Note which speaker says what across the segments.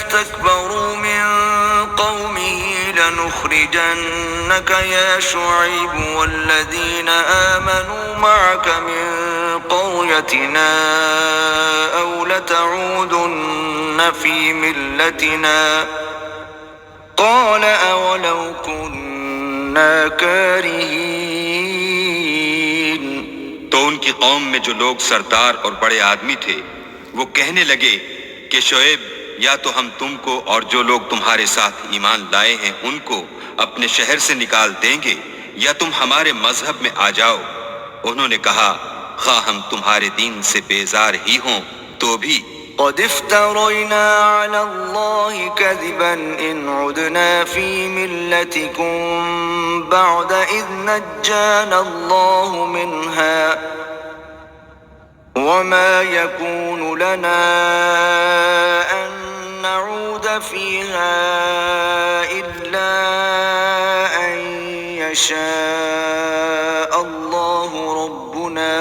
Speaker 1: اسْتَكْبَرُوا مِنْ قَوْمِهِ لَنُخْرِجَنَّكَ يَا شُعَيْبُ وَالَّذِينَ آمَنُوا مَعَكَ مِنْ قَرْيَتِنَا أَوْ لَتَعُودُنَّ فِي مِلَّتِنَا قَالَ أَوَلَوْ كُنَّا كَارِهِينَ۔
Speaker 2: تو ان کی قوم میں جو لوگ سردار اور بڑے آدمی تھے وہ کہنے لگے کہ شعیب یا تو ہم تم کو اور جو لوگ تمہارے ساتھ ایمان لائے ہیں ان کو اپنے شہر سے نکال دیں گے یا تم ہمارے مذہب میں آ جاؤ۔ انہوں نے کہا خواہ ہم تمہارے دین سے بیزار ہی ہوں تو بھی
Speaker 1: قد افترينا على الله كذبا إن عدنا في ملتكم بعد إذ نجانا الله منها وما يكون لنا أن نعود فيها إلا أن يشاء الله ربنا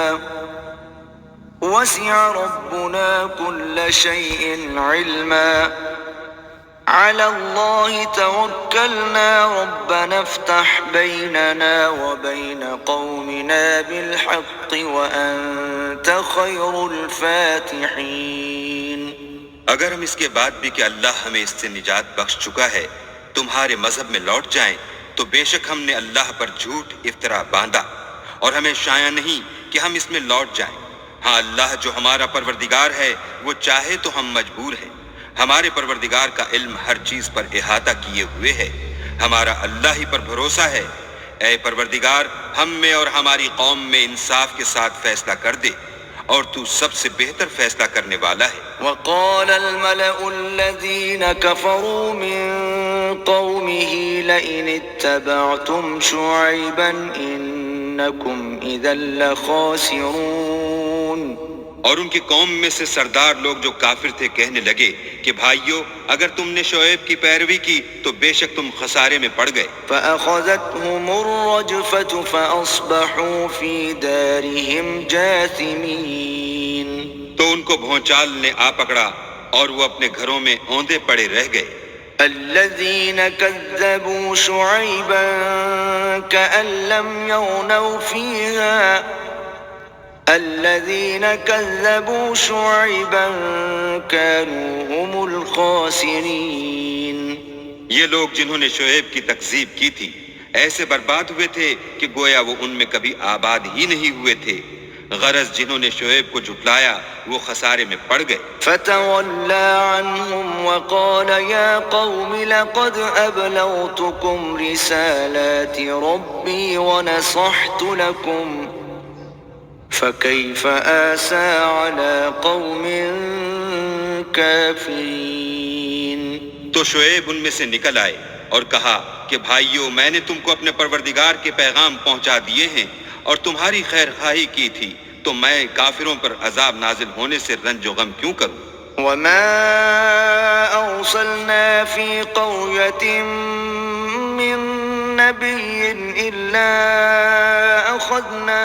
Speaker 1: وسع ربنا كل شيء علما على الله توكلنا ربنا افتح بيننا وبين قومنا بالحق وأنت خير الفاتحين۔
Speaker 2: اگر ہم اس کے بعد بھی کہ اللہ ہمیں اس سے نجات بخش چکا ہے تمہارے مذہب میں لوٹ جائیں تو بے شک ہم نے اللہ پر جھوٹ افطرا باندھا اور ہمیں شایع نہیں کہ ہم اس میں لوٹ جائیں۔ ہاں اللہ جو ہمارا پروردگار ہے وہ چاہے تو ہم مجبور ہیں، ہمارے پروردگار کا علم ہر چیز پر احاطہ کیے ہوئے ہے، ہمارا اللہ ہی پر بھروسہ ہے۔ اے پروردگار ہم میں اور ہماری قوم میں انصاف کے ساتھ فیصلہ کر دے اور تو سب سے بہتر فیصلہ کرنے والا ہے۔
Speaker 1: وقال الملأ الذين كفروا من قومه لئن اتبعتم شعيبا إنكم إذا لخاسرون۔
Speaker 2: اور ان کی قوم میں سے سردار لوگ جو کافر تھے کہنے لگے کہ بھائیو اگر تم نے شعیب کی پیروی کی تو بے شک تم خسارے میں پڑ گئے۔
Speaker 1: فأخذتهم الرجفة فأصبحوا في دارهم جاثمين۔
Speaker 2: تو ان کو بھونچال نے آ پکڑا اور وہ اپنے گھروں میں اوندے پڑے رہ گئے۔
Speaker 1: الذين كذبوا شعيبا كأن لم يغنوا فيها الذين كذبوا شعيبا كانوا هم الخاسرين۔
Speaker 2: یہ لوگ جنہوں نے شعیب کی تکذیب کی تھی ایسے برباد ہوئے تھے کہ گویا وہ ان میں کبھی آباد ہی نہیں ہوئے تھے، غرض جنہوں نے شعیب کو جھٹلایا وہ خسارے میں پڑ گئے۔
Speaker 1: فتولى عنهم وقال يا قوم لقد أبلغتكم رسالات ربي ونصحت لكم فكيف آسى على قوم كافرين۔
Speaker 2: تو شعیب ان میں سے نکل آئے اور کہا کہ بھائیو میں نے تم کو اپنے پروردگار کے پیغام پہنچا دیے ہیں اور تمہاری خیر خواہی کی تھی، تو میں کافروں پر عذاب نازل ہونے سے رنج و غم کیوں کروں؟
Speaker 1: وما أرسلنا في قرية من نبي إلا أخذنا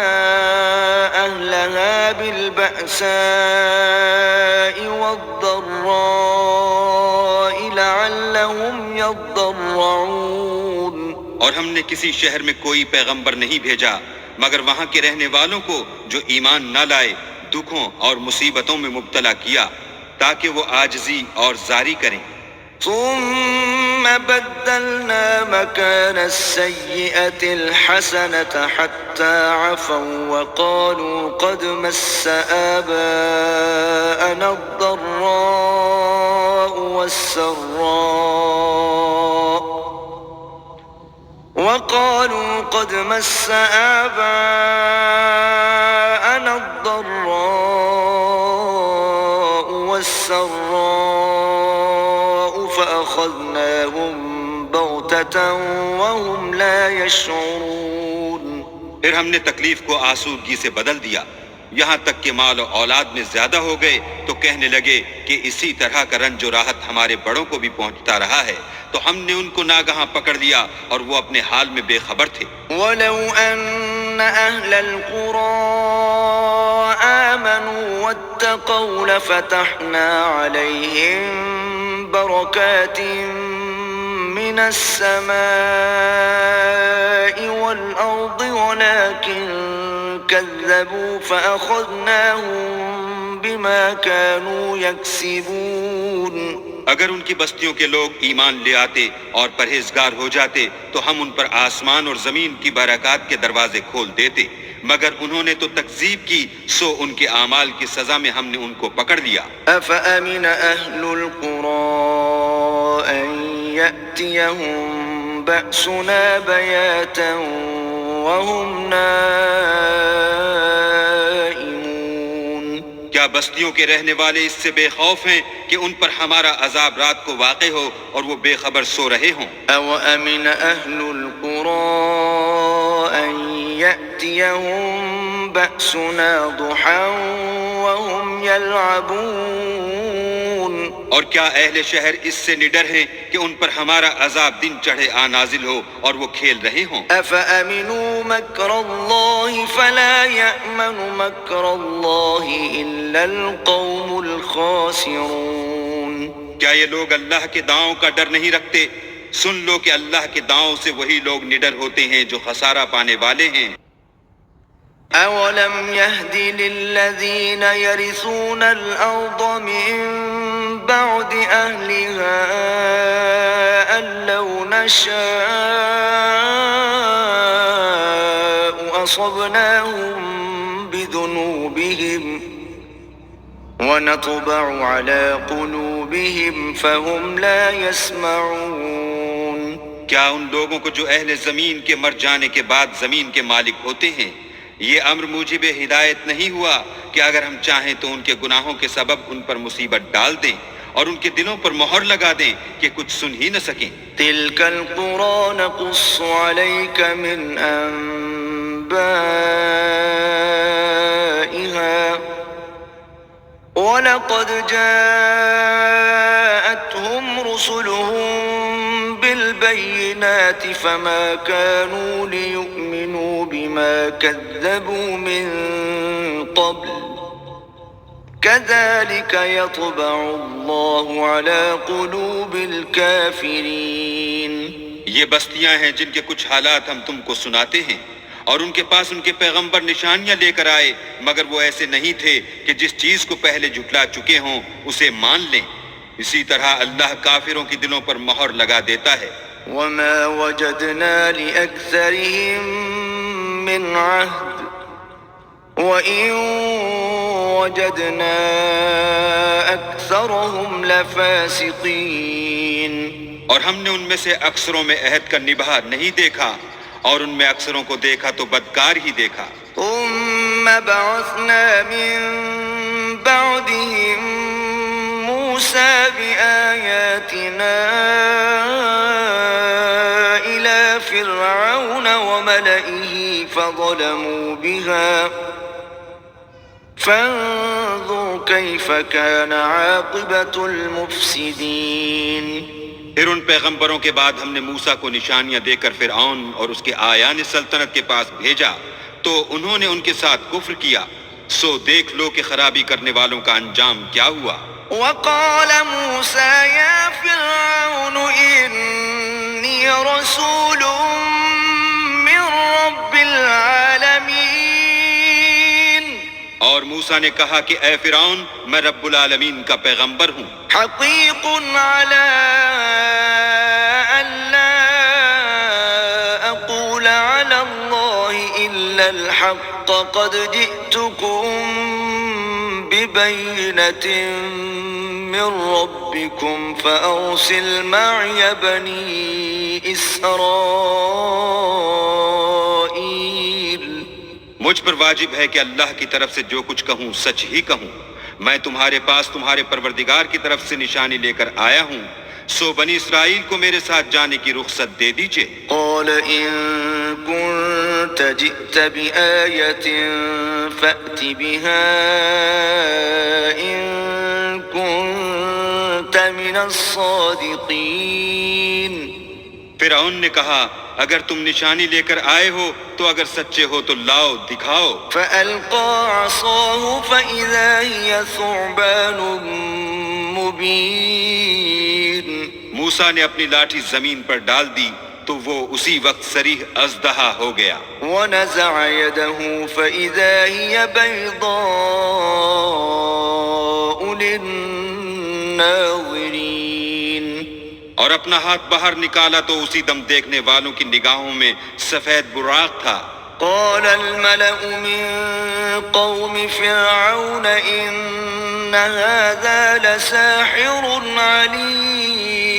Speaker 1: أهلها بالبأساء والضراء لعلهم يضرعون۔
Speaker 2: اور ہم نے کسی شہر میں کوئی پیغمبر نہیں بھیجا مگر وہاں کے رہنے والوں کو جو ایمان نہ لائے دکھوں اور مصیبتوں میں مبتلا کیا تاکہ وہ عاجزی اور زاری کریں۔
Speaker 1: ثم بدلنا مكان السيئة الحسنة حتى عفوا وقالوا قد مس آباءنا الضراء والسراء فأخذناهم بغتة وهم لا يشعرون۔
Speaker 2: پھر ہم نے تکلیف کو آسودگی سے بدل دیا، یہاں تک کہ مال و اولاد میں زیادہ ہو گئے تو کہنے لگے کہ اسی طرح کا رنج و راحت ہمارے بڑوں کو بھی پہنچتا رہا ہے، تو ہم نے ان کو ناگہاں پکڑ لیا اور وہ اپنے حال میں بے خبر تھے۔
Speaker 1: وَلَوْ أَنَّ أَهْلَ الْقُرَىٰ آمَنُوا وَاتَّقَوْا لَفَتَحْنَا عَلَيْهِم بركات من السماء والأرض ولكن كذبوا فأخذناهم بما كانوا يكسبون.
Speaker 2: اگر ان کی بستیوں کے لوگ ایمان لے آتے اور پرہیزگار ہو جاتے تو ہم ان پر آسمان اور زمین کی برکات کے دروازے کھول دیتے، مگر انہوں نے تو تکذیب کی، سو ان کے اعمال کی سزا میں ہم نے ان کو پکڑ لیا.
Speaker 1: أفأمن أهل القرى أن يأتيهم بأسنا بياتا وهم نائمون.
Speaker 2: کیا بستیوں کے رہنے والے اس سے بے خوف ہیں کہ ان پر ہمارا عذاب رات کو واقع ہو اور وہ بے خبر سو رہے ہوں؟
Speaker 1: أوأمن أهل القرى أن يأتيهم بأسنا ضحى وهم يلعبون.
Speaker 2: اور کیا اہل شہر اس سے نڈر ہیں کہ ان پر ہمارا عذاب دن چڑھے نازل ہو اور وہ کھیل رہے ہوں؟
Speaker 1: أفأمنوا مكر الله فلا يأمن مكر الله إلا القوم الخاسرون.
Speaker 2: کیا یہ لوگ اللہ کے داؤں کا ڈر نہیں رکھتے؟ سن لو کہ اللہ کے داؤں سے وہی لوگ نڈر ہوتے ہیں جو خسارہ پانے والے ہیں.
Speaker 1: أولم يهد للذين يرثون الأرض من بعد أهلها أن لو نشاء أصبناهم بذنوبهم ونطبع على قلوبهم فهم لا يسمعون.
Speaker 2: کیا ان لوگوں کو جو اہل زمین کے مر جانے کے بعد زمین کے مالک ہوتے ہیں یہ امر موجب ہدایت نہیں ہوا کہ اگر ہم چاہیں تو ان کے گناہوں کے سبب ان پر مصیبت ڈال دیں اور ان کے دلوں پر مہر لگا دیں کہ کچھ سن ہی نہ سکیں؟
Speaker 1: تلك القرى نقص عليك من أنبائها ولقد جاءتهم رسلهم بالبينات فما كانوا ليؤمنوا بما كذبوا من قبل كذلك يطبع الله على قلوب الكافرين.
Speaker 2: یہ بستیاں ہیں جن کے کچھ حالات ہم تم کو سناتے ہیں اور ان کے پاس ان کے پیغمبر نشانیاں لے کر آئے مگر وہ ایسے نہیں تھے کہ جس چیز کو پہلے جھٹلا چکے ہوں اسے مان لیں. اسی طرح اللہ کافروں کی دلوں پر مہر لگا دیتا ہے.
Speaker 1: وما وجدنا لأكثرهم من عهد وإن وجدنا أكثرهم لفاسقين.
Speaker 2: اور ہم نے ان میں سے اکثروں میں عہد کا نبھا نہیں دیکھا اور ان میں اکثروں کو دیکھا تو بدکار ہی دیکھا.
Speaker 1: ثم بعثنا من بعدهم موسى بآياتنا إلى فرعون وملئه فظلموا بها فانظر كيف كان عاقبة المفسدين.
Speaker 2: پھر ان پیغمبروں کے بعد ہم نے موسیٰ کو نشانیاں دے کر فرعون اور اس کے آیان سلطنت کے پاس بھیجا تو انہوں نے ان کے ساتھ کفر کیا، سو دیکھ لو کہ خرابی کرنے والوں کا انجام کیا ہوا.
Speaker 1: وقال موسى يا فرعون إني رسول من رب العالمين.
Speaker 2: اور موسیٰ نے کہا کہ اے فرعون میں رب العالمین کا پیغمبر ہوں.
Speaker 1: حقيق على ألا أقول على الله إلا الحق قد جئتكم ببينة من ربكم فأرسل معي بني إسرائيل.
Speaker 2: مجھ پر واجب ہے کہ اللہ کی طرف سے جو کچھ کہوں سچ ہی کہوں. میں تمہارے پاس تمہارے پروردگار کی طرف سے نشانی لے کر آیا ہوں، سو بنی اسرائیل کو میرے ساتھ جانے کی رخصت دے دیجئے.
Speaker 1: قال إن كنت جئت بآية فأت بها إن كنت من الصادقين.
Speaker 2: فرعون نے کہا اگر تم نشانی لے کر آئے ہو تو اگر سچے ہو تو لاؤ دکھاؤ.
Speaker 1: فألقى عصاه فإذا هي ثعبان مبين.
Speaker 2: موسیٰ نے اپنی لاٹھی زمین پر ڈال دی تو وہ اسی وقت صریح اژدہا ہو گیا.
Speaker 1: ونزع يده فإذا هي بيضاء للناظرين.
Speaker 2: اور اپنا ہاتھ باہر نکالا تو اسی دم دیکھنے والوں کی نگاہوں میں سفید براق تھا.
Speaker 1: قال الملأ من قوم فرعون إن هذا لساحر عليم.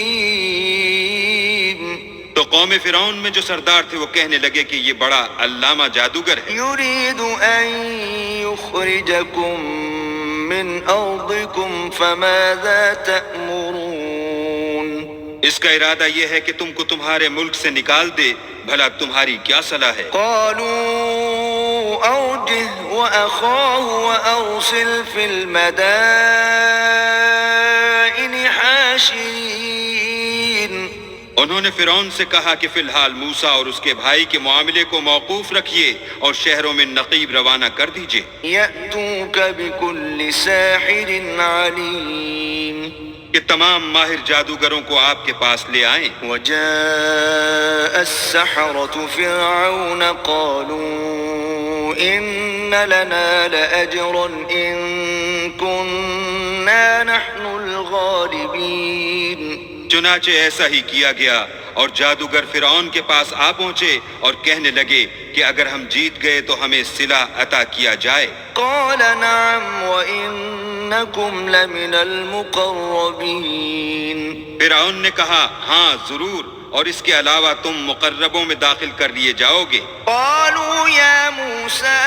Speaker 2: تو قوم فرعون میں جو سردار تھے وہ کہنے لگے کہ یہ بڑا علامہ جادوگر ہے.
Speaker 1: يريد أن يخرجكم من أرضكم فماذا تأمرون.
Speaker 2: اس کا ارادہ یہ ہے کہ تم کو تمہارے ملک سے نکال دے، بھلا تمہاری کیا صلاح ہے؟
Speaker 1: قالوا أرجه وأخاه وأرسل في المدائن حاشرين.
Speaker 2: انہوں نے فرعون سے کہا کہ فی الحال موسیٰ اور اس کے بھائی کے معاملے کو موقوف رکھیے اور شہروں میں نقیب روانہ کر دیجیے.
Speaker 1: يأتوك بكل ساحر عليم.
Speaker 2: کہ تمام ماہر جادوگروں کو آپ کے پاس لے آئیں.
Speaker 1: وجاء السحرة فرعون قالوا إن لنا لأجرا إن كنا نحن الغالبين.
Speaker 2: چنانچہ ایسا ہی کیا گیا اور جادوگر فرعون کے پاس آ پہنچے اور کہنے لگے کہ اگر ہم جیت گئے تو ہمیں صلہ عطا کیا جائے.
Speaker 1: قال نعم وإنكم لمن المقربين.
Speaker 2: فرعون نے کہا ہاں ضرور، اور اس کے علاوہ تم مقربوں میں داخل کر لیے جاؤ گے.
Speaker 1: قالوا يا موسى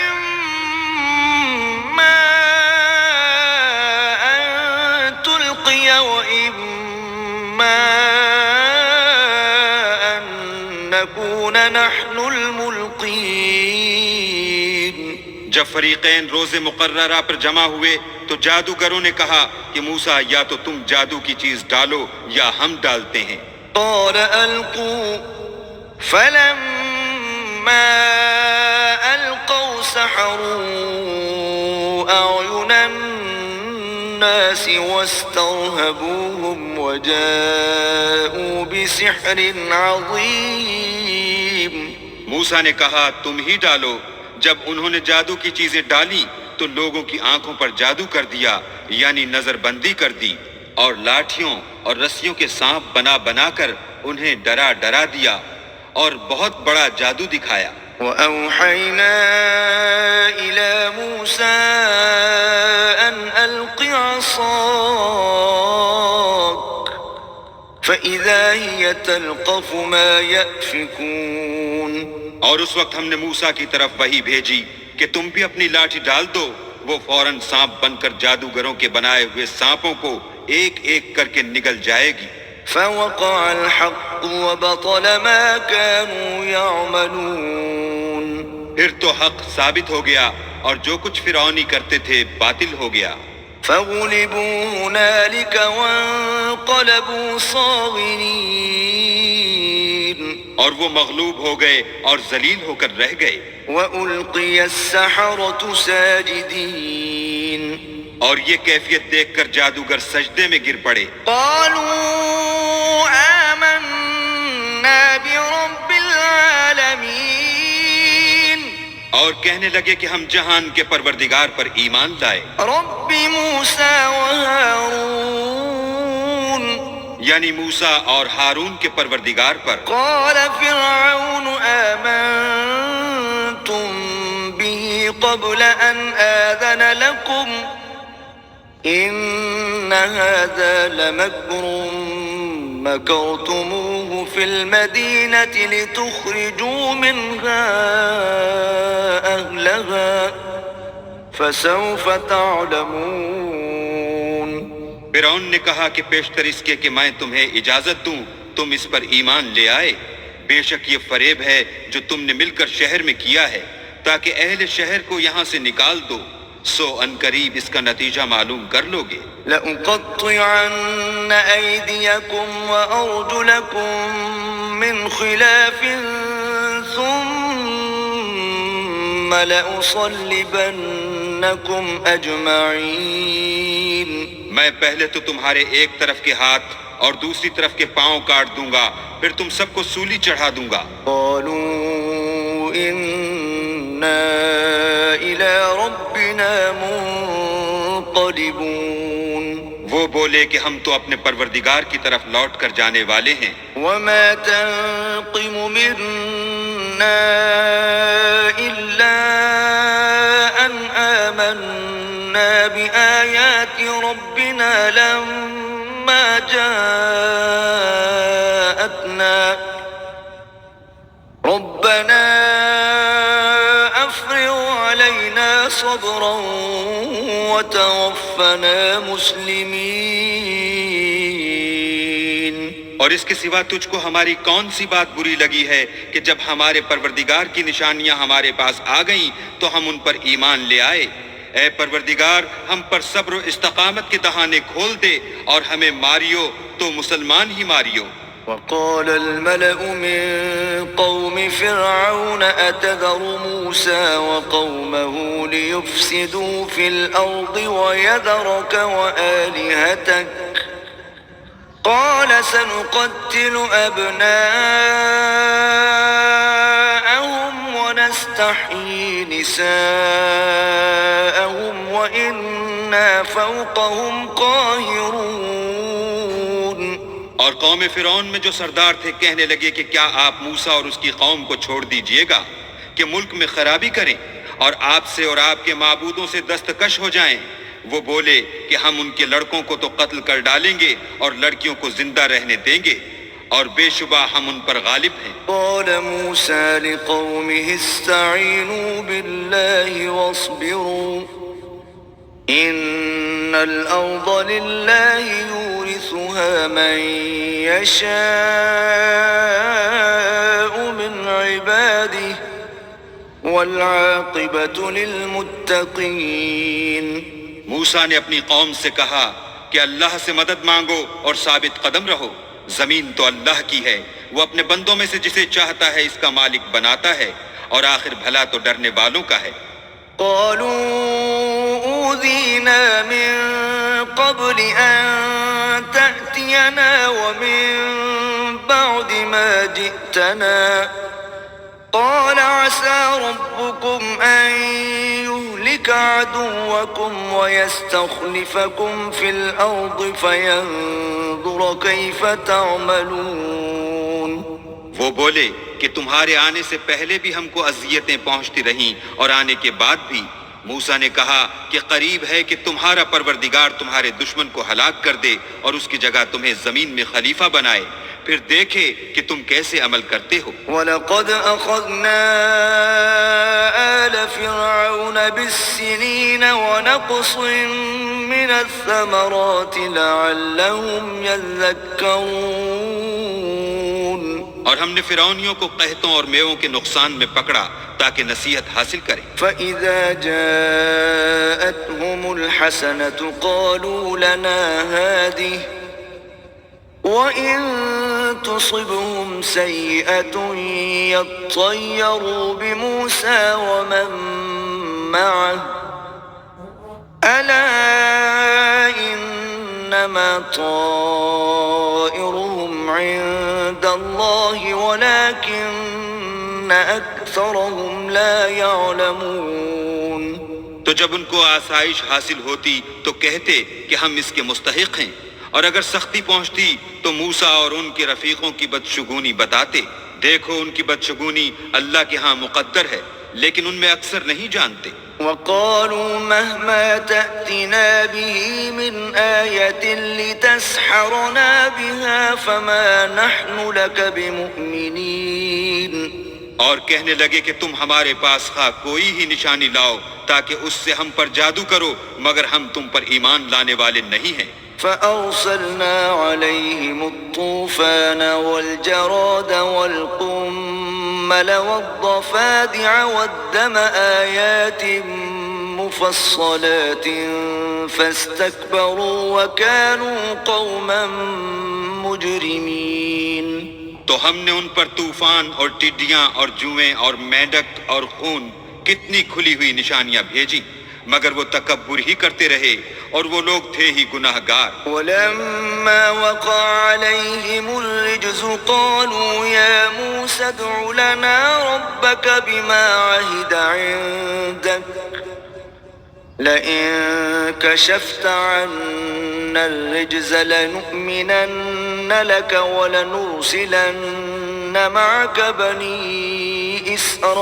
Speaker 1: إما أن تلقي وإما أن نكون نحن الملقين.
Speaker 2: جب فریقین روز مقررہ پر جمع ہوئے تو جادوگروں نے کہا کہ موسیٰ یا تو تم جادو کی چیز ڈالو یا ہم ڈالتے ہیں.
Speaker 1: قال ألقوا فلما ألقوا سحروا أعين الناس واسترهبوهم وجاءوا بسحر عظيم.
Speaker 2: موسیٰ نے کہا تم ہی ڈالو. جب انہوں نے جادو کی چیزیں ڈالی تو لوگوں کی آنکھوں پر جادو کر دیا، یعنی نظر بندی کر دی، اور لاٹھیوں اور رسیوں کے سانپ بنا بنا کر انہیں ڈرا ڈرا دیا اور بہت بڑا جادو دکھایا.
Speaker 1: وأوحينا إلى موسى أن ألق عصاك فإذا هي تلقف ما يأفكون.
Speaker 2: اور اس وقت ہم نے موسیٰ کی طرف وحی بھیجی کہ تم بھی اپنی لاٹھی ڈال دو. وہ فوراً سانپ بن کر جادوگروں کے بنائے ہوئے سانپوں کو ایک ایک کر کے نگل جائے گی.
Speaker 1: فوقع الحق وبطل ما كانوا يعملون.
Speaker 2: پھر تو حق ثابت ہو گیا اور جو کچھ فرعونی کرتے تھے باطل ہو گیا.
Speaker 1: فغلبوا هنالك وانقلبوا صاغرين.
Speaker 2: اور وہ مغلوب ہو گئے اور ذلیل ہو کر رہ گئے.
Speaker 1: وألقي السحرة ساجدين.
Speaker 2: اور یہ کیفیت دیکھ کر جادوگر سجدے میں گر پڑے.
Speaker 1: قالوا آمنا برب العالمين.
Speaker 2: اور کہنے لگے کہ ہم جہان کے پروردگار پر ایمان لائے.
Speaker 1: رب موسى وهارون.
Speaker 2: یعنی موسیٰ اور ہارون کے پروردگار پر.
Speaker 1: قال فرعون آمنتم به قبل أن آذن لكم إن هذا لمكر مكرتموه في المدينة لتخرجوا منها أهلها فسوف تعلمون.
Speaker 2: فرعون نے کہا کہ پیشتر اس کے کہ میں تمہیں اجازت دوں تم اس پر ایمان لے آئے. بے شک یہ فریب ہے جو تم نے مل کر شہر میں کیا ہے تاکہ اہل شہر کو یہاں سے نکال دو، سو ان قریب اس کا نتیجہ معلوم کر لو گے.
Speaker 1: لأقطعن أيديكم وأرجلكم من خلاف ثم لأصلبنكم أجمعين.
Speaker 2: میں پہلے تو تمہارے ایک طرف کے ہاتھ اور دوسری طرف کے پاؤں کاٹ دوں گا، پھر تم سب کو سولی چڑھا دوں گا۔
Speaker 1: قالوا إنا إلى ربنا منقلبون
Speaker 2: وہ بولے کہ ہم تو اپنے پروردگار کی طرف لوٹ کر جانے والے ہیں۔
Speaker 1: وما تنقم منا إلا أن آمنا بآيات ربنا لما جاءتنا ربنا أفرغ علينا صبرا وتوفنا مسلمين۔
Speaker 2: اور اس کے سوا تجھ کو ہماری کون سی بات بری لگی ہے کہ جب ہمارے پروردگار کی نشانیاں ہمارے پاس آ گئیں تو ہم ان پر ایمان لے آئے۔ اے پروردگار، ہم پر صبر و استقامت کے دہانے کھول دے اور ہمیں ماریو تو مسلمان ہی ماریو۔
Speaker 1: وقال الملأ من قوم فرعون أتذر موسى وقومه ليفسدوا في الأرض ويذرك وآلهتك قال سنقتل أبناءهم ونستحيي نساءهم وإنا فوقهم قاهرون۔
Speaker 2: اور قوم فرعون میں جو سردار تھے کہنے لگے کہ کیا آپ موسیٰ اور اس کی قوم کو چھوڑ دیجئے گا کہ ملک میں خرابی کریں اور آپ سے اور آپ کے معبودوں سے دستکش ہو جائیں؟ وہ بولے کہ ہم ان کے لڑکوں کو تو قتل کر ڈالیں گے اور لڑکیوں کو زندہ رہنے دیں گے، اور بے شبہ ہم ان پر غالب ہیں۔
Speaker 1: قال موسى لقومه استعينوا بالله واصبروا إن الأرض لله يورثها من يشاء من عباده والعاقبة للمتقين۔
Speaker 2: موسیٰ نے اپنی قوم سے کہا کہ اللہ سے مدد مانگو اور ثابت قدم رہو، زمین تو اللہ کی ہے، وہ اپنے بندوں میں سے جسے چاہتا ہے اس کا مالک بناتا ہے، اور آخر بھلا تو ڈرنے والوں کا ہے۔
Speaker 1: قالوا أوذينا من قبل أن تأتينا ومن بعد ما جئتنا قال عسى ربكم أن يهلك عدوكم ويستخلفكم في الأرض فينظر كيف تعملون۔
Speaker 2: وہ بولے کہ تمہارے آنے سے پہلے بھی ہم کو اذیتیں پہنچتی رہیں اور آنے کے بعد بھی۔ موسیٰ نے کہا کہ قریب ہے کہ تمہارا پروردگار تمہارے دشمن کو ہلاک کر دے اور اس کی جگہ تمہیں زمین میں خلیفہ بنائے، پھر دیکھے کہ تم کیسے عمل کرتے ہو۔
Speaker 1: وَلَقَدْ أَخَذْنَا آلَ فِرْعَوْنَ بِالسِّنِينَ وَنَقْصٍ مِّنَ الثَّمَرَاتِ لَعَلَّهُمْ يَذَّكَّرُونَ۔
Speaker 2: اور ہم نے فرعونیوں کو قحطوں اور میووں کے نقصان میں پکڑا تاکہ نصیحت حاصل کریں۔
Speaker 1: فَإِذَا جَاءَتْهُمُ الْحَسَنَةُ قَالُوا لَنَا هَٰذِهِ وَإِن تُصِبْهُمْ سَيِّئَةٌ يَطَّيَّرُوا بِمُوسَىٰ وَمَن مَّعَهُ أَلَا إِنَّمَا طَائِرُهُمْ عِندَ اللَّهِ وَلَٰكِنَّ أَكْثَرَهُمْ لَا يَعْلَمُونَ۔
Speaker 2: تو جب ان کو آسائش حاصل ہوتی تو کہتے کہ ہم اس کے مستحق ہیں، اور اگر سختی پہنچتی تو موسیٰ اور ان کے رفیقوں کی بدشگونی بتاتے۔ دیکھو ان کی بدشگونی اللہ کے ہاں مقدر ہے، لیکن ان میں اکثر نہیں جانتے۔
Speaker 1: وَقَالُوا مَهْمَا تَأْتِنَا بِهِ مِنْ آيَةٍ لِتَسْحَرَنَا بِهَا فَمَا نَحْنُ لَكَ بِمُؤْمِنِينَ۔
Speaker 2: اور کہنے لگے کہ تم ہمارے پاس خواہ کوئی ہی نشانی لاؤ تاکہ اس سے ہم پر جادو کرو، مگر ہم تم پر ایمان لانے والے نہیں ہیں۔
Speaker 1: فَأَرْسَلْنَا عَلَيْهِمُ الطُّوفَانَ وَالْجَرَادَ وَالْقُمَّلَ وَالضَّفَادِعَ وَالدَّمَ آيَاتٍ مُفَصَّلَاتٍ فَاسْتَكْبَرُوا وَكَانُوا قَوْمًا مُجْرِمِينَ۔
Speaker 2: تو ہم نے ان پر طوفان اور ٹڈیاں اور جوئیں اور مینڈک اور خون کتنی کھلی ہوئی نشانیاں بھیجی، مگر وہ تکبر ہی کرتے رہے اور وہ لوگ تھے ہی گناہ گار۔
Speaker 1: ولما وقع عليهم الرجز قالوا يا موسى ادع لنا ربك بما عهد عندك لئن كشفت عنا الرجز لنؤمنن لك ولنرسلن معك بني إسرائيل۔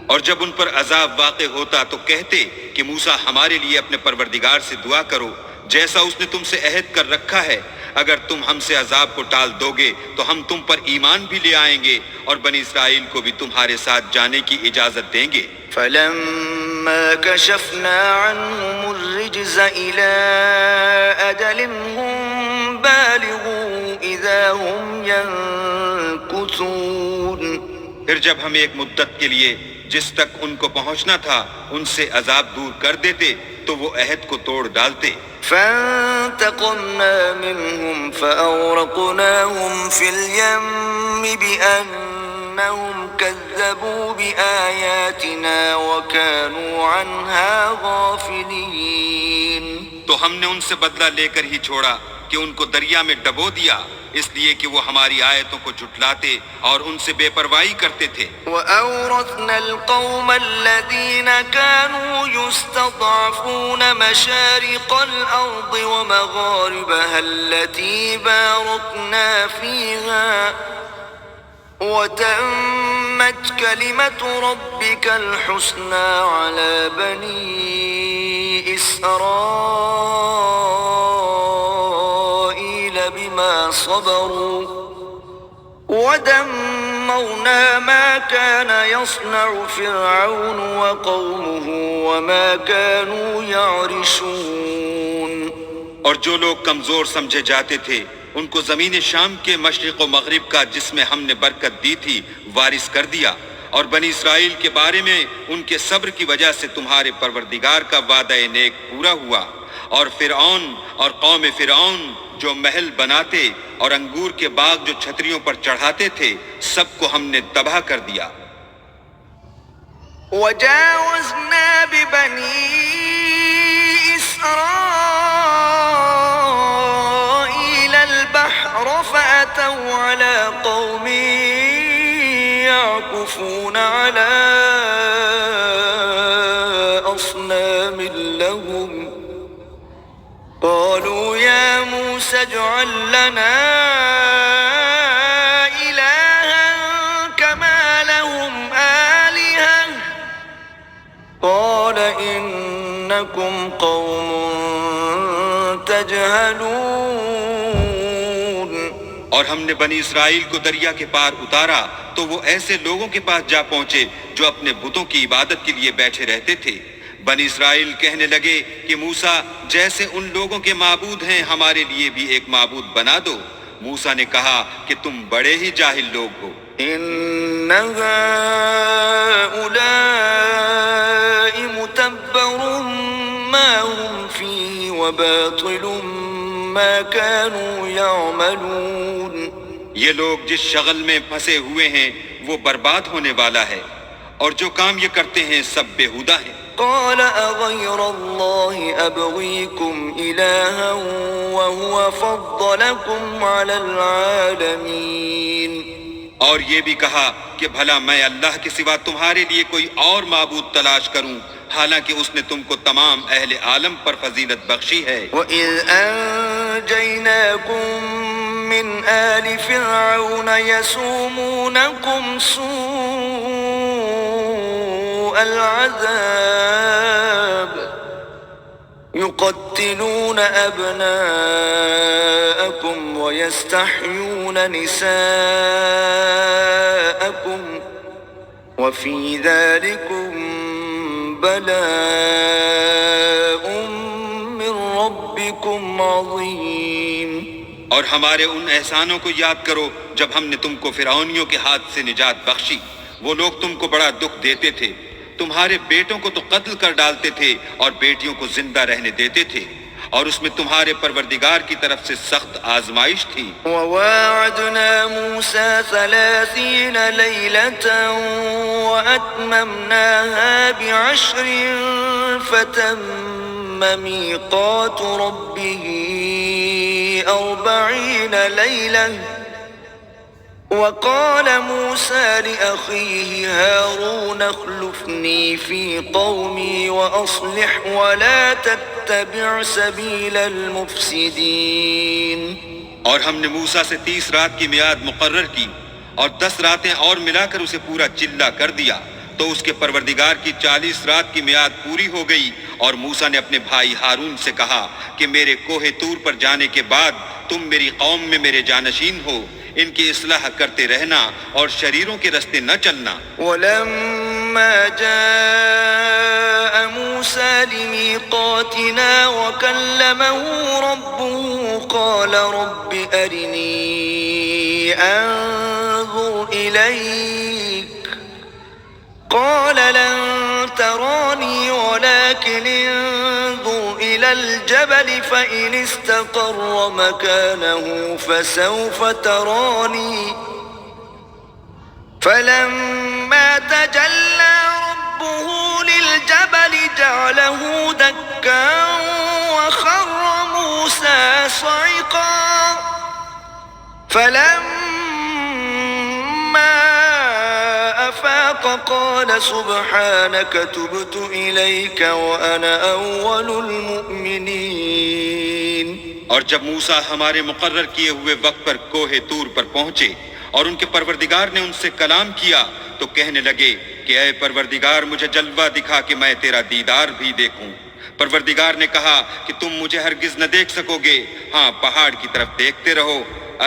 Speaker 2: اور جب ان پر عذاب واقع ہوتا تو کہتے کہ موسیٰ ہمارے لیے اپنے پروردگار سے دعا کرو جیسا اس نے تم سے عہد کر رکھا ہے، اگر تم ہم سے عذاب کو ٹال دو گے تو ہم تم پر ایمان بھی لے آئیں گے اور بنی اسرائیل کو بھی تمہارے ساتھ جانے کی اجازت دیں گے۔
Speaker 1: فلما كشفنا عنهم الرجز إلى أجل هم بالغوا إذا هم ينكثون۔
Speaker 2: پھر جب ہم ایک مدت کے لیے جس تک ان کو پہنچنا تھا ان سے عذاب دور کر دیتے تو وہ عہد کو توڑ ڈالتے۔
Speaker 1: فانتقمنا منهم فأغرقناهم في اليم بأنهم كذبوا بآياتنا وكانوا عنها غافلين۔
Speaker 2: تو ہم نے ان سے بدلہ لے کر ہی چھوڑا کہ ان کو دریا میں ڈبو دیا اس لیے کہ وہ ہماری آیتوں کو جھٹلاتے اور ان سے بے پرواہی کرتے تھے۔
Speaker 1: وَأَوْرَثْنَا الْقَوْمَ الَّذِينَ كَانُوا يُسْتَضْعَفُونَ مَشَارِقَ الْأَرْضِ وَمَغَارِبَهَا الَّتِي بَارَكْنَا فِيهَا وَتَمَّتْ كَلِمَةُ رَبِّكَ الْحُسْنَى عَلَى بَنِي إِسْرَائِيلَ بما صبروا ودمرنا ما كان يصنع فرعون وقومه وما كانوا يعرشون۔
Speaker 2: اور جو لوگ کمزور سمجھے جاتے تھے ان کو زمین شام کے مشرق و مغرب کا جس میں ہم نے برکت دی تھی وارث کر دیا، اور بنی اسرائیل کے بارے میں ان کے صبر کی وجہ سے تمہارے پروردگار کا وعدہ نیک پورا ہوا، اور فرعون اور قوم فرعون جو محل بناتے اور انگور کے باغ جو چھتریوں پر چڑھاتے تھے سب کو ہم نے تباہ کر دیا۔
Speaker 1: وجاوزنا ببني إسرائيل البحر فأتوا على قوم يعكفون على أصنام لهم قالوا يا موسى اجعل لنا إلها كما لهم آلهة قال إنكم قوم تجهلون۔
Speaker 2: اور ہم نے بنی اسرائیل کو دریا کے پار اتارا تو وہ ایسے لوگوں کے پاس جا پہنچے جو اپنے بتوں کی عبادت کے لیے بیٹھے رہتے تھے۔ بنی اسرائیل کہنے لگے کہ موسیٰ جیسے ان لوگوں کے معبود ہیں ہمارے لیے بھی ایک معبود بنا دو۔ موسیٰ نے کہا کہ تم بڑے ہی جاہل لوگ ہو۔
Speaker 1: إن هؤلاء متبر ما هم فيه وباطل ما كانوا يعملون۔
Speaker 2: یہ لوگ جس شغل میں پھنسے ہوئے ہیں وہ برباد ہونے والا ہے اور جو کام یہ کرتے ہیں سب بےہودہ ہیں۔
Speaker 1: قال أغير الله أبغيكم إلها وهو فضلكم على العالمين۔
Speaker 2: اور یہ بھی کہا کہ بھلا میں اللہ کے سوا تمہارے لیے کوئی اور معبود تلاش کروں حالانکہ اس نے تم کو تمام اہل عالم پر فضیلت بخشی ہے۔
Speaker 1: وَإِذْ أَنْجَيْنَاكُمْ مِنْ آلِ فِرْعَوْنَ يَسُومُونَكُمْ سُوءَ الْعَذَابِ يُقَتِّلُونَ أَبْنَاءَكُمْ وَيَسْتَحْيُونَ نِسَاءَكُمْ وَفِي ذَلِكُمْ بَلَاءٌ مِّن رَّبِّكُمْ عَظِيمٌ۔
Speaker 2: اور ہمارے ان احسانوں کو یاد کرو جب ہم نے تم کو فرعونیوں کے ہاتھ سے نجات بخشی۔ وہ لوگ تم کو بڑا دکھ دیتے تھے، تمہارے بیٹوں کو تو قتل کر ڈالتے تھے اور بیٹیوں کو زندہ رہنے دیتے تھے، اور اس میں تمہارے پروردگار کی طرف سے سخت آزمائش تھی۔
Speaker 1: وواعدنا موسى 30 ليلة وأتممناها ب10 فتم ميقات ربه 40 ليلة وقال موسى لأخيه هارون اخلفني في قومي وأصلح ولا تتبع سبيل المفسدين۔
Speaker 2: اور ہم نے موسیٰ سے 30 رات کی میعاد مقرر کی اور 10 راتیں اور ملا کر اسے پورا چلا کر دیا، تو اس کے پروردگار کی 40 رات کی میعاد پوری ہو گئی، اور موسیٰ نے اپنے بھائی ہارون سے کہا کہ میرے کوہ طور پر جانے کے بعد تم میری قوم میں میرے جانشین ہو، ان کی اصلاح کرتے رہنا اور شریروں کے رستے نہ چلنا۔
Speaker 1: ولما جاء موسى لميقاتنا وكلمه ربه قال رب أرني أنظر إليك قال لن تراني ولكن انظر إلى الجبل فإن استقر مكانه فسوف تراني فلما تجلى ربه للجبل جعله دكا وخر موسى صعقا فلما أفاق قال سبحانك تبت إليك وأنا أول المؤمنين۔
Speaker 2: اور جب موسیٰ ہمارے مقرر کیے ہوئے وقت پر کوہ طور پر پہنچے اور ان کے پروردگار نے ان سے کلام کیا تو کہنے لگے کہ اے پروردگار مجھے جلوہ دکھا کہ میں تیرا دیدار بھی دیکھوں۔ پروردگار نے کہا کہ تم مجھے ہرگز نہ دیکھ سکو گے، ہاں پہاڑ کی طرف دیکھتے رہو،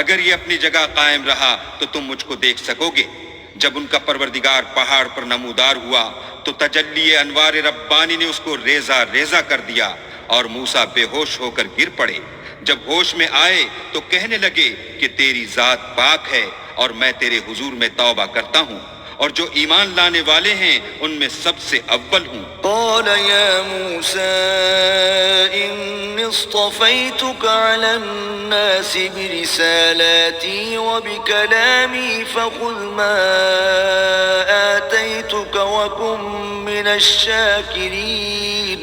Speaker 2: اگر یہ اپنی جگہ قائم رہا تو تم مجھ کو دیکھ سکو گے۔ جب ان کا پروردگار پہاڑ پر نمودار ہوا تو تجلی انوار ربانی نے اس کو ریزہ ریزہ کر دیا اور موسیٰ بے ہوش ہو کر گر پڑے۔ جب ہوش میں آئے تو کہنے لگے کہ تیری ذات پاک ہے اور میں تیرے حضور میں توبہ کرتا ہوں، اور جو ایمان لانے والے ہیں ان میں سب سے اول ہوں۔
Speaker 1: قال يا موسى إني اصطفيتك على الناس برسالاتي وبكلامي فخذ ما آتيتك وكن من الشاكرين۔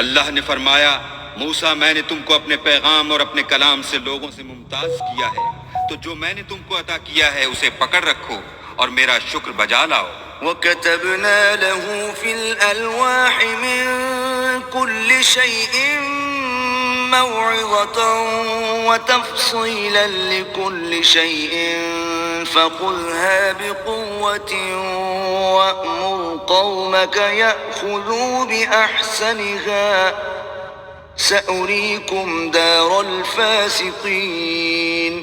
Speaker 2: اللہ نے فرمایا موسیٰ میں نے تم کو اپنے پیغام اور اپنے کلام سے لوگوں سے ممتاز کیا ہے، تو جو میں نے تم کو عطا کیا ہے اسے پکڑ رکھو اور میرا شکر بجا لاؤ۔
Speaker 1: وكتبنا له في الألواح من كل شيء موعظة وتفصيلا لكل شيء فخذها بقوة وأمر قومك يأخذوا بأحسنها سأريكم دار الفاسقين۔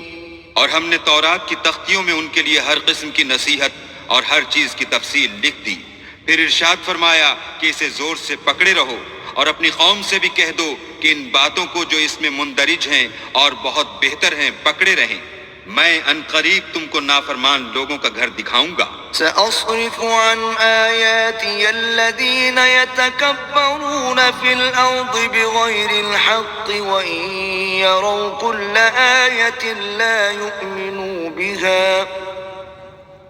Speaker 2: اور ہم نے تورات کی تختیوں میں ان کے لیے ہر قسم کی نصیحت اور ہر چیز کی تفصیل لکھ دی، پھر ارشاد فرمایا کہ اسے زور سے پکڑے رہو اور اپنی قوم سے بھی کہہ دو کہ ان باتوں کو جو اس میں مندرج ہیں اور بہت بہتر ہیں پکڑے رہیں، میں ان قریب تم کو نافرمان لوگوں کا گھر دکھاؤں گا۔
Speaker 1: سأصرف عن آياتي الذين يتكبرون في الأرض بغير الحق وإن يروا كل آية لا يؤمنوا بها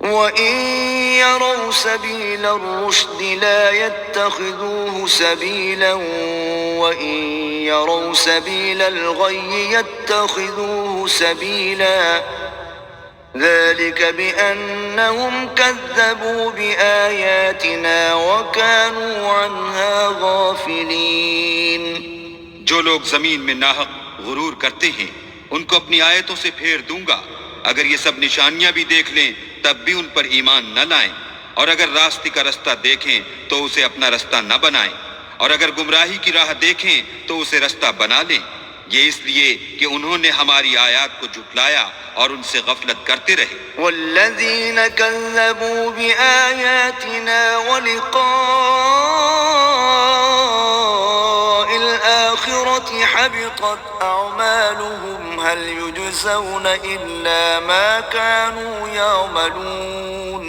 Speaker 1: وإن يروا سبيل الرشد لا يتخذوه سبيلا وإن يروا سبيل الغي يتخذوه سبيلا ذلك بأنهم كذبوا بآياتنا وكانوا عنها غافلين۔
Speaker 2: جو لوگ زمین میں ناحق غرور کرتے ہیں ان کو اپنی آیتوں سے پھیر دوں گا، اگر یہ سب نشانیاں بھی دیکھ لیں تب بھی ان پر ایمان نہ لائیں، اور اگر راستے کا رستہ دیکھیں تو اسے اپنا رستہ نہ بنائیں، اور اگر گمراہی کی راہ دیکھیں تو اسے رستہ بنا لیں، یہ اس لیے کہ انہوں نے ہماری آیات کو جھٹلایا اور ان سے غفلت کرتے رہے۔
Speaker 1: والذین کذبوا بآیاتنا ولقاء الآخرة حبطت أعمالهم هل يجزون إلا ما كانوا يعملون۔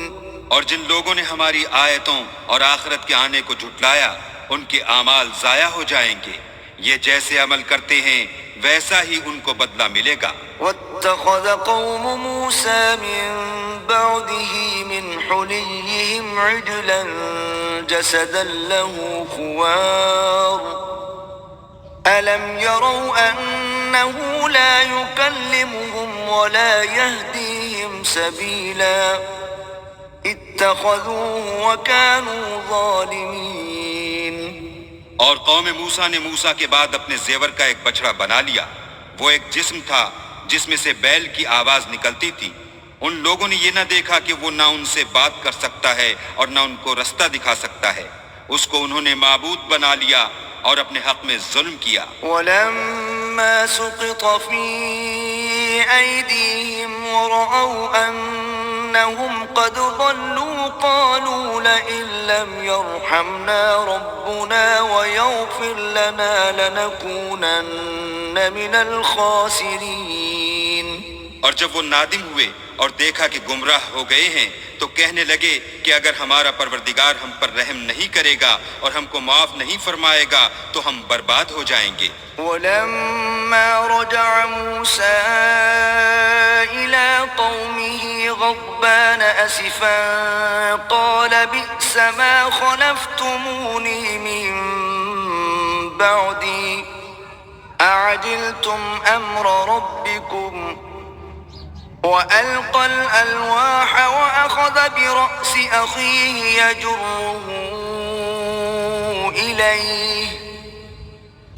Speaker 2: اور جن لوگوں نے ہماری آیتوں اور آخرت کے آنے کو جھٹلایا ان کے اعمال ضائع ہو جائیں گے، یہ جیسے عمل کرتے ہیں ویسا ہی ان کو بدلہ ملے گا۔
Speaker 1: واتخذ قوم موسى من بعده من حليهم عجلا جسدا له خوار ألم يروا أنه لا يكلمهم ولا يهديهم سبيلا اتخذوه وكانوا ظالمين۔
Speaker 2: اور قوم موسیٰ نے موسیٰ کے بعد اپنے زیور کا ایک بچڑا بنا لیا، وہ ایک جسم تھا جس میں سے بیل کی آواز نکلتی تھی۔ ان لوگوں نے یہ نہ دیکھا کہ وہ نہ ان سے بات کر سکتا ہے اور نہ ان کو رستہ دکھا سکتا ہے، اس کو انہوں نے معبود بنا لیا اور اپنے حق میں ظلم کیا۔
Speaker 1: وَلَمَّا سُقِطَ فِي أَيْدِيهِمْ وَرَأَوْا أَنَّهُمْ قَدْ ضَلُّوا قَالُوا لَئِن لَّمْ يَرْحَمْنَا رَبُّنَا وَيَغْفِرْ لَنَا لَنَكُونَنَّ مِنَ الْخَاسِرِينَ۔
Speaker 2: اور جب وہ نادم ہوئے اور دیکھا کہ گمراہ ہو گئے ہیں تو کہنے لگے کہ اگر ہمارا پروردگار ہم پر رحم نہیں کرے گا اور ہم کو معاف نہیں فرمائے گا تو ہم برباد ہو جائیں گے۔
Speaker 1: وَلَمَّا رَجَعَ مُوسَىٰ إِلَىٰ قَوْمِهِ غَضْبَانَ أَسِفًا قَالَ بِئْسَ مَا خَلَفْتُمُونِي مِن بَعْدِي أَعَجِلْتُمْ أَمْرَ رَبِّكُمْ وَأَلْقَى الْأَلْوَاحَ وَأَخَذَ بِرَأْسِ أَخِيهِ يَجُرُّهُ إِلَيْهِ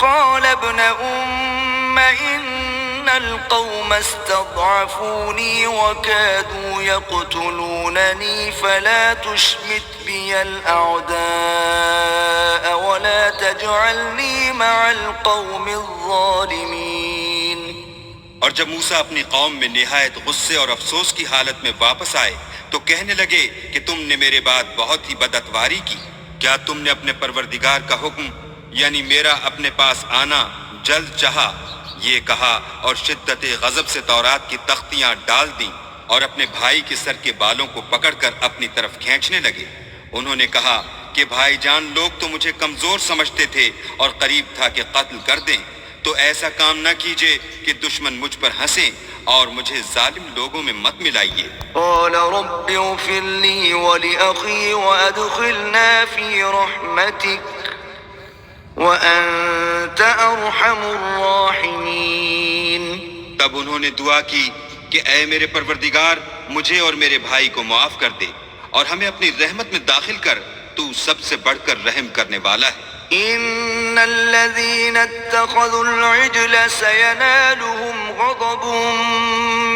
Speaker 1: قَالَ ابْنَ أُمَّ إِنَّ الْقَوْمَ اسْتَضْعَفُونِي وَكَادُوا يَقْتُلُونَنِي فَلَا تُشْمِتْ بِيَ الْأَعْدَاءَ وَلَا تَجْعَلْنِي مَعَ الْقَوْمِ الظَّالِمِينَ۔
Speaker 2: اور جب موسیٰ اپنی قوم میں نہایت غصے اور افسوس کی حالت میں واپس آئے تو کہنے لگے کہ تم نے میرے بعد بہت ہی بدعتواری کی، کیا تم نے اپنے پروردگار کا حکم یعنی میرا اپنے پاس آنا جلد چاہا؟ یہ کہا اور شدت غضب سے تورات کی تختیاں ڈال دیں اور اپنے بھائی کے سر کے بالوں کو پکڑ کر اپنی طرف کھینچنے لگے۔ انہوں نے کہا کہ بھائی جان لوگ تو مجھے کمزور سمجھتے تھے اور قریب تھا کہ قتل کر دیں، تو ایسا کام نہ کیجئے کہ دشمن مجھ پر ہنسیں اور مجھے ظالم لوگوں میں مت ملائیے۔
Speaker 1: قال رب اغفر لي ولأخي وأدخلنا في رحمتك وأنت أرحم الراحمين۔
Speaker 2: تب انہوں نے دعا کی کہ اے میرے پروردگار مجھے اور میرے بھائی کو معاف کر دے اور ہمیں اپنی رحمت میں داخل کر، تو سب سے بڑھ کر رحم کرنے والا ہے۔
Speaker 1: إن الذين اتخذوا العجل سينالهم غضب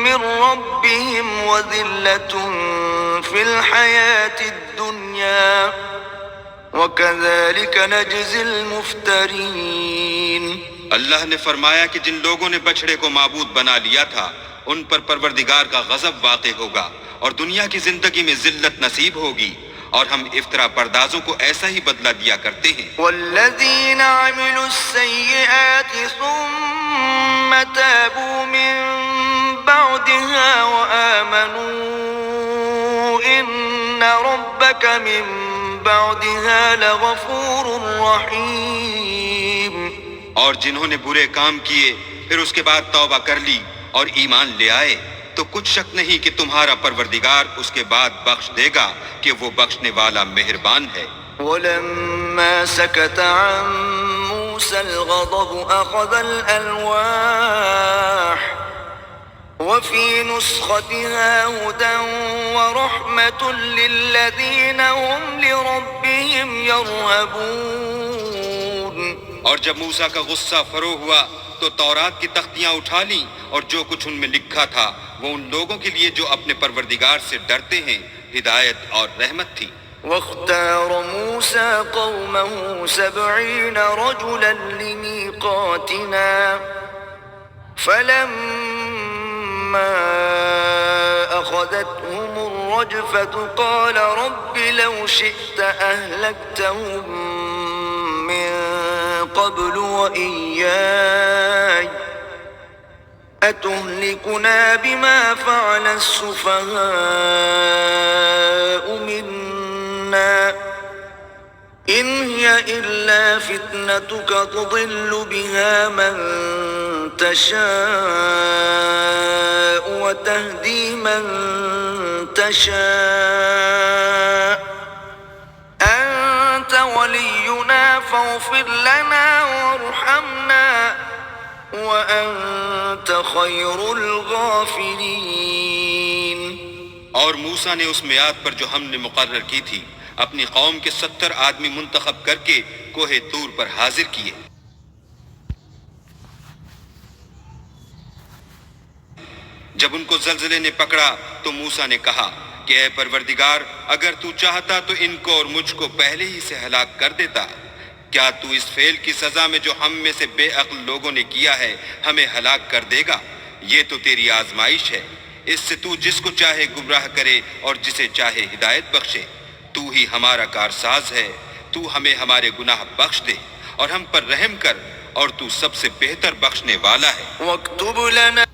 Speaker 1: من ربهم وذلة في الحياة الدنيا وكذلك نجزي المفترين۔
Speaker 2: اللہ نے فرمایا کہ جن لوگوں نے بچڑے کو معبود بنا لیا تھا ان پر پروردگار کا غضب واقع ہوگا اور دنیا کی زندگی میں ذلت نصیب ہوگی، اور ہم افطرا پردازوں کو ایسا ہی بدلہ دیا کرتے ہیں۔
Speaker 1: والذین عملوا السیئات ثم تابوا من بعدها وآمنوا ان ربک من بعدها لغفور رحیم۔
Speaker 2: اور جنہوں نے برے کام کیے پھر اس کے بعد توبہ کر لی اور ایمان لے آئے تو کچھ شک نہیں کہ تمہارا پروردگار اس کے بعد بخش دے گا کہ وہ بخشنے والا مہربان ہے۔
Speaker 1: ولما سكت عن موسى الغضب أخذ الألواح وفي نسختها هدى ورحمة للذين هم لربهم يرهبون۔
Speaker 2: اور جب موسیٰ کا غصہ فرو ہوا تو تورات کی تختیاں اٹھا لیں اور جو کچھ ان میں لکھا تھا وہ ان لوگوں کے لیے جو اپنے پروردگار سے ڈرتے ہیں ہدایت اور رحمت تھی۔
Speaker 1: واختار موسى قومه 70 رجلا لميقاتنا فلما أخذتهم الرجفة قال رب لو شئت أهلكتهم من قبل وإياي أتهلكنا بما فعل السفهاء منا إن هي إلا فتنتك تضل بها من تشاء وتهدي من تشاء أنت ولينا فاغفر لنا وارحمنا وأنت خير الغافرين.
Speaker 2: اور موسیٰ نے اس میعاد پر جو ہم نے مقرر کی تھی اپنی قوم کے 70 آدمی منتخب کر کے کوہ طور پر حاضر کیے. جب ان کو زلزلے نے پکڑا تو موسیٰ نے کہا کہ اے پروردگار اگر تو چاہتا تو ان کو اور مجھ کو پہلے ہی سے ہلاک کر دیتا. کیا تو اس فعل کی سزا میں جو ہم میں سے بے عقل لوگوں نے کیا ہے ہمیں ہلاک کر دے گا؟ یہ تو تیری آزمائش ہے، اس سے تو جس کو چاہے گمراہ کرے اور جسے چاہے ہدایت بخشے. تو ہی ہمارا کارساز ہے، تو ہمیں ہمارے گناہ بخش دے اور ہم پر رحم کر، اور تو سب سے بہتر بخشنے والا ہے.
Speaker 1: واکتب لنا